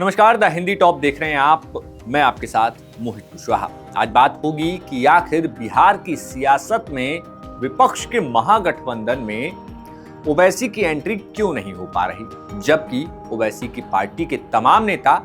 नमस्कार, the Hindi top देख रहे हैं आप। मैं आपके साथ मोहित कुशवाहा। आज बात होगी कि आखिर बिहार की सियासत में विपक्ष के महागठबंधन में ओवैसी की एंट्री क्यों नहीं हो पा रही, जबकि ओवैसी की पार्टी के तमाम नेता,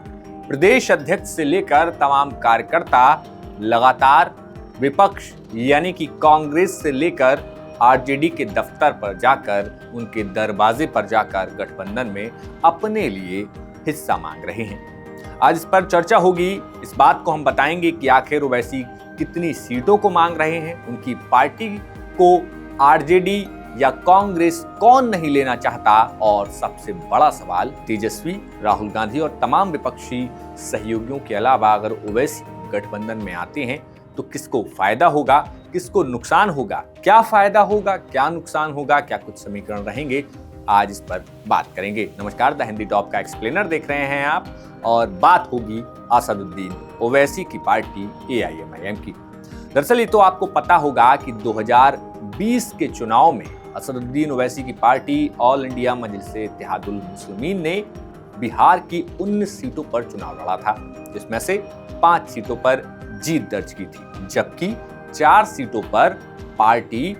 प्रदेश अध्यक्ष से लेकर तमाम कार्यकर्ता लगातार विपक्ष यानी कि कांग्रेस से लेकर आरजेडी के दफ्तर पर जाकर, उनके दरवाजे पर जाकर गठबंधन में अपने लिए हिस्सा मांग रहे हैं। आज इस पर चर्चा होगी। इस बात को हम बताएंगे कि आखिर ओवैसी कितनी सीटों को मांग रहे हैं, उनकी पार्टी को आरजेडी या कांग्रेस कौन नहीं लेना चाहता, और सबसे बड़ा सवाल तेजस्वी, राहुल गांधी और तमाम विपक्षी सहयोगियों के अलावा अगर ओवैसी गठबंधन में आते हैं तो किसको फायदा होगा, किसको नुकसान होगा, क्या फायदा होगा, क्या नुकसान होगा, क्या कुछ समीकरण रहेंगे, आज इस पर बात करेंगे। नमस्कार, द हिंदी टॉप का एक्सप्लेनर देख रहे हैं आप, और बात होगी असदुद्दीन ओवैसी की पार्टी AIMIM की। दरअसल ये तो आपको पता होगा कि 2020 के चुनाव में असदुद्दीन ओवैसी की पार्टी ऑल इंडिया मजलिस-ए-इत्तेहादुल मुस्लिमीन ने बिहार की 19 सीटों पर चुनाव लड़ा था, जिसमें से 5 सीटों पर जीत दर्ज की थी, जबकि 4 सीटों पर पार्टी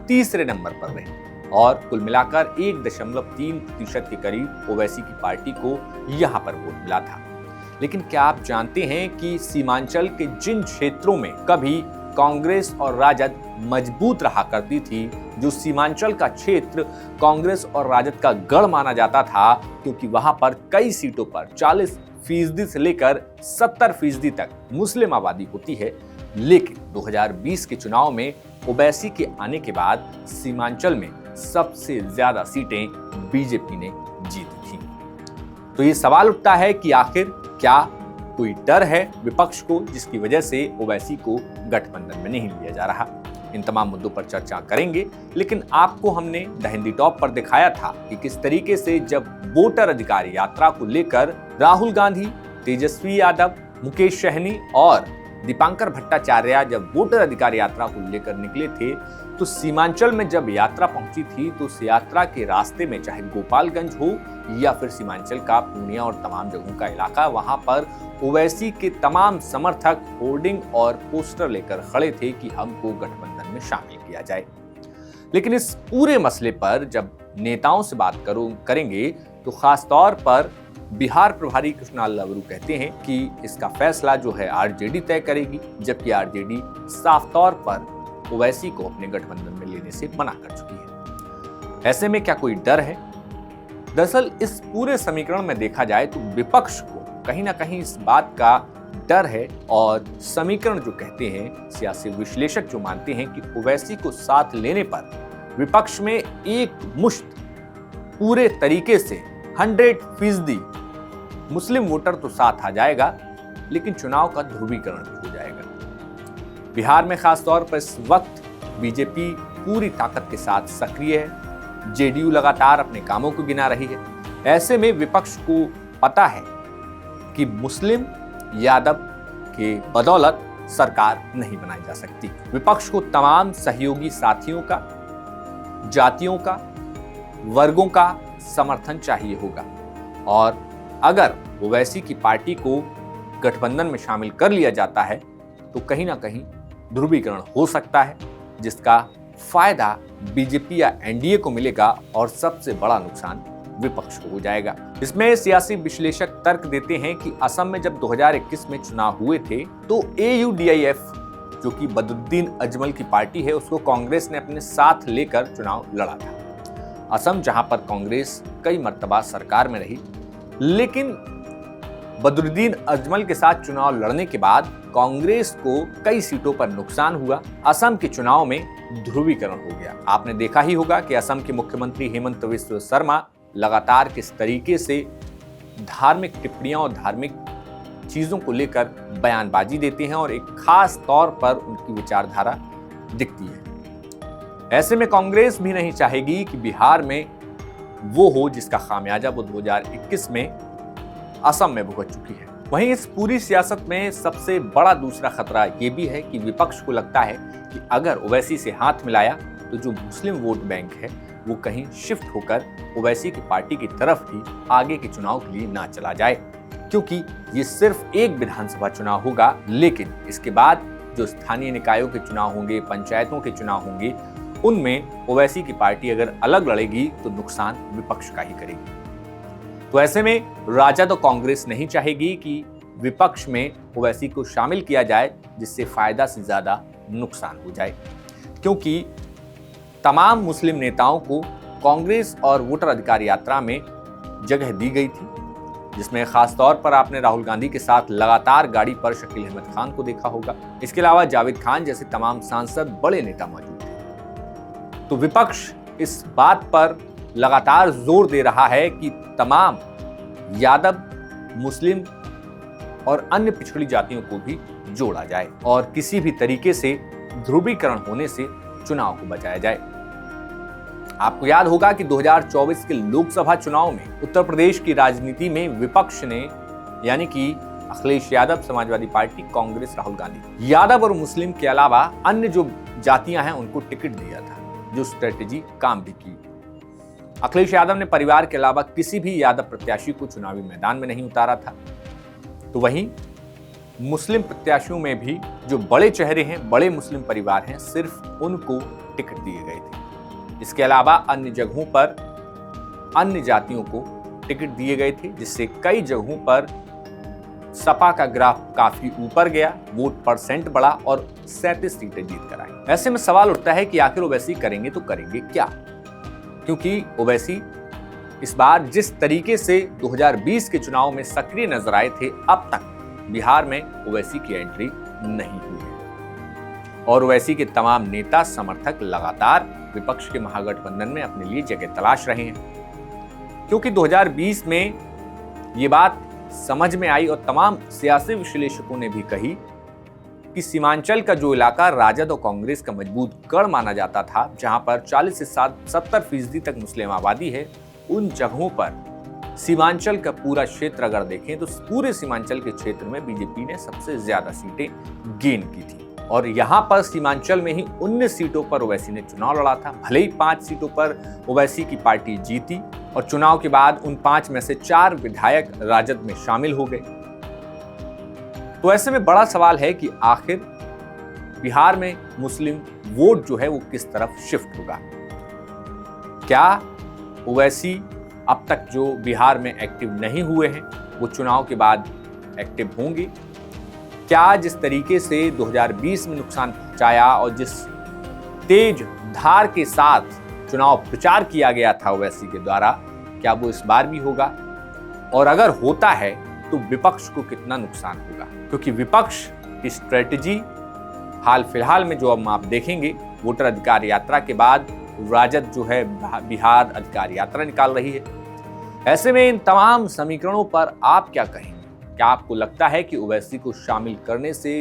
तीसरे नंबर पर रही और कुल मिलाकर 1.3% के करीब ओवैसी की पार्टी को यहां पर वोट मिला था। लेकिन क्या आप जानते हैं कि सीमांचल के जिन क्षेत्रों में कभी कांग्रेस और राजद मजबूत रहा करती थी, जो सीमांचल का क्षेत्र कांग्रेस और राजद का गढ़ माना जाता था, क्योंकि वहां पर कई सीटों पर 40% से लेकर 70% तक मुस्लिम आबादी होती है। लेकिन 2020 के चुनाव में ओवैसी के आने के बाद सीमांचल में सबसे ज्यादा सीटें बीजेपी ने जीती थी। तो ये सवाल उठता है कि आखिर क्या कोई डर है विपक्ष को, जिसकी वजह से ओवैसी को गठबंधन में नहीं लिया जा रहा। इन तमाम मुद्दों पर चर्चा करेंगे, लेकिन आपको हमने द हिंदी टॉप पर दिखाया था कि किस तरीके से जब वोटर अधिकार यात्रा को लेकर राहुल गांधी, तेजस्वी यादव, मुकेश सहनी और दीपांकर भट्टाचार्य जब वोटर अधिकार यात्रा को लेकर निकले थे, तो सीमांचल में जब यात्रा पहुंची थी तो उस यात्रा के रास्ते में चाहे गोपालगंज हो या फिर सीमांचल का पूर्णिया और तमाम जगहों का इलाका, वहां पर ओवैसी के तमाम समर्थक होर्डिंग और पोस्टर लेकर खड़े थे कि हमको गठबंधन में शामिल किया जाए। लेकिन इस पूरे मसले पर जब नेताओं से बात करेंगे तो खास तौर पर बिहार प्रभारी कृष्णलाल लवरू कहते हैं कि इसका फैसला जो है आरजेडी तय करेगी, जबकि आरजेडी साफ तौर पर ओवैसी को अपने गठबंधन में लेने से मना कर चुकी है। ऐसे में क्या कोई डर है? दरअसल इस पूरे समीकरण में देखा जाए तो विपक्ष को कहीं ना कहीं इस बात का डर है, और समीकरण जो कहते हैं, सियासी विश्लेषक जो मानते हैं कि ओवैसी को साथ लेने पर विपक्ष में एक मुश्त पूरे तरीके से 100% मुस्लिम वोटर तो साथ आ जाएगा, लेकिन चुनाव का ध्रुवीकरण भी हो जाएगा। बिहार में खास तौर पर इस वक्त बीजेपी पूरी ताकत के साथ सक्रिय है, जेडीयू लगातार अपने कामों को गिना रही है। ऐसे में विपक्ष को पता है कि मुस्लिम यादव के बदौलत सरकार नहीं बनाई जा सकती। विपक्ष को तमाम सहयोगी साथियों का, जातियों का, वर्गों का समर्थन चाहिए होगा, और अगर ओवैसी की पार्टी को गठबंधन में शामिल कर लिया जाता है तो कहीं ना कहीं ध्रुवीकरण हो सकता है, जिसका फायदा बीजेपी या एनडीए को मिलेगा और सबसे बड़ा नुकसान विपक्ष को हो जाएगा। इसमें सियासी विश्लेषक तर्क देते हैं कि असम में जब 2021 में चुनाव हुए थे तो AUDIF, जो कि बदरुद्दीन अजमल की पार्टी है, उसको कांग्रेस ने अपने साथ लेकर चुनाव लड़ा था। असम जहां पर कांग्रेस कई मर्तबा सरकार में रही, लेकिन बदरुद्दीन अजमल के साथ चुनाव लड़ने के बाद कांग्रेस को कई सीटों पर नुकसान हुआ। असम के चुनाव में ध्रुवीकरण हो गया। आपने देखा ही होगा कि असम के मुख्यमंत्री हेमंत बिस्वा शर्मा लगातार किस तरीके से धार्मिक टिप्पणियां और धार्मिक चीजों को लेकर बयानबाजी देते हैं, और एक खास तौर पर उनकी विचारधारा दिखती है। ऐसे में कांग्रेस भी नहीं चाहेगी कि बिहार में वो हो जिसका खामियाजा वो 2021 में असम में भुगत चुकी है। वहीं इस पूरी सियासत में सबसे बड़ा दूसरा खतरा ये भी है कि विपक्ष को लगता है कि अगर ओवैसी से हाथ मिलाया तो जो मुस्लिम वोट बैंक है वो कहीं शिफ्ट होकर ओवैसी की पार्टी की तरफ ही आगे के चुनाव के लिए ना चला जाए। क्योंकि ये सिर्फ एक विधानसभा चुनाव होगा, लेकिन इसके बाद जो स्थानीय निकायों के चुनाव होंगे, पंचायतों के चुनाव होंगे, उनमें ओवैसी की पार्टी अगर अलग लड़ेगी तो नुकसान विपक्ष का ही करेगी। तो ऐसे में राजद और कांग्रेस नहीं चाहेगी कि विपक्ष में ओवैसी को शामिल किया जाए, जिससे फायदा से ज्यादा नुकसान हो जाए, क्योंकि तमाम मुस्लिम नेताओं को कांग्रेस और वोटर अधिकार यात्रा में जगह दी गई थी, जिसमें खास तौर पर आपने राहुल गांधी के साथ लगातार गाड़ी पर शकील अहमद खान को देखा होगा। इसके अलावा जावेद खान जैसे तमाम सांसद, बड़े नेता मौजूद थे। तो विपक्ष इस बात पर लगातार जोर दे रहा है कि तमाम यादव, मुस्लिम और अन्य पिछड़ी जातियों को भी जोड़ा जाए और किसी भी तरीके से ध्रुवीकरण होने से चुनाव को बचाया जाए। आपको याद होगा कि 2024 के लोकसभा चुनाव में उत्तर प्रदेश की राजनीति में विपक्ष ने, यानी कि अखिलेश यादव, समाजवादी पार्टी, कांग्रेस, राहुल गांधी, यादव और मुस्लिम के अलावा अन्य जो जातियां हैं उनको टिकट दिया था, जो स्ट्रेटेजी काम भी की। अखिलेश यादव ने परिवार के अलावा किसी भी यादव प्रत्याशी को चुनावी मैदान में नहीं उतारा था। तो वहीं मुस्लिम प्रत्याशियों में भी जो बड़े चेहरे हैं, बड़े मुस्लिम परिवार हैं, सिर्फ उनको टिकट दिए गए थे। इसके अलावा अन्य जगहों पर अन्य जातियों को टिकट दिए गए थे, जिससे कई जगहों पर सपा का ग्राफ काफी ऊपर गया, वोट परसेंट बढ़ा और 37 सीटें जीत कर आई। ऐसे में सवाल उठता है कि आखिर ओवैसी करेंगे तो करेंगे क्या, क्योंकि ओवैसी इस बार जिस तरीके से 2020 के चुनाव में सक्रिय नजर आए थे, अब तक बिहार में ओवैसी की एंट्री नहीं हुई है और ओवैसी के तमाम नेता समर्थक लगातार विपक्ष के महागठबंधन में अपने लिए जगह तलाश रहे हैं, क्योंकि 2020 में ये बात समझ में आई और तमाम सियासी विश्लेषकों ने भी कही कि सीमांचल का जो इलाका राजद और कांग्रेस का मजबूत गढ़ माना जाता था, जहां पर 40 से 70% तक मुस्लिम आबादी है, उन जगहों पर सीमांचल का पूरा क्षेत्र अगर देखें तो पूरे सीमांचल के क्षेत्र में बीजेपी ने सबसे ज्यादा सीटें गेन की थी और यहां पर सीमांचल में ही 19 सीटों पर ओवैसी ने चुनाव लड़ा था। भले ही 5 सीटों पर ओवैसी की पार्टी जीती और चुनाव के बाद उन 5 में से 4 विधायक राजद में शामिल हो गए। तो ऐसे में बड़ा सवाल है कि आखिर बिहार में मुस्लिम वोट जो है वो किस तरफ शिफ्ट होगा। क्या ओवैसी अब तक जो बिहार में एक्टिव नहीं हुए हैं वो चुनाव के बाद एक्टिव होंगे? क्या जिस तरीके से 2020 में नुकसान पहुंचाया और जिस तेज धार के साथ चुनाव प्रचार किया गया था ओवैसी के द्वारा, क्या वो इस बार भी होगा? और अगर होता है तो विपक्ष को कितना नुकसान होगा? क्योंकि विपक्ष की स्ट्रेटेजी हाल फिलहाल में जो अब आप देखेंगे, वोटर अधिकार यात्रा के बाद राजद जो है बिहार अधिकार यात्रा निकाल रही है। ऐसे में इन तमाम समीकरणों पर आप क्या कहेंगे? क्या आपको लगता है कि ओवैसी को शामिल करने से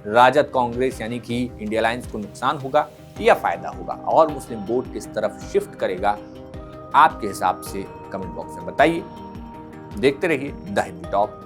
राजद, कांग्रेस यानी कि इंडिया अलायंस को नुकसान होगा या फायदा होगा और मुस्लिम वोट किस तरफ शिफ्ट करेगा? आपके हिसाब से कमेंट बॉक्स में बताइए। देखते रहिए द हिंदी टॉप।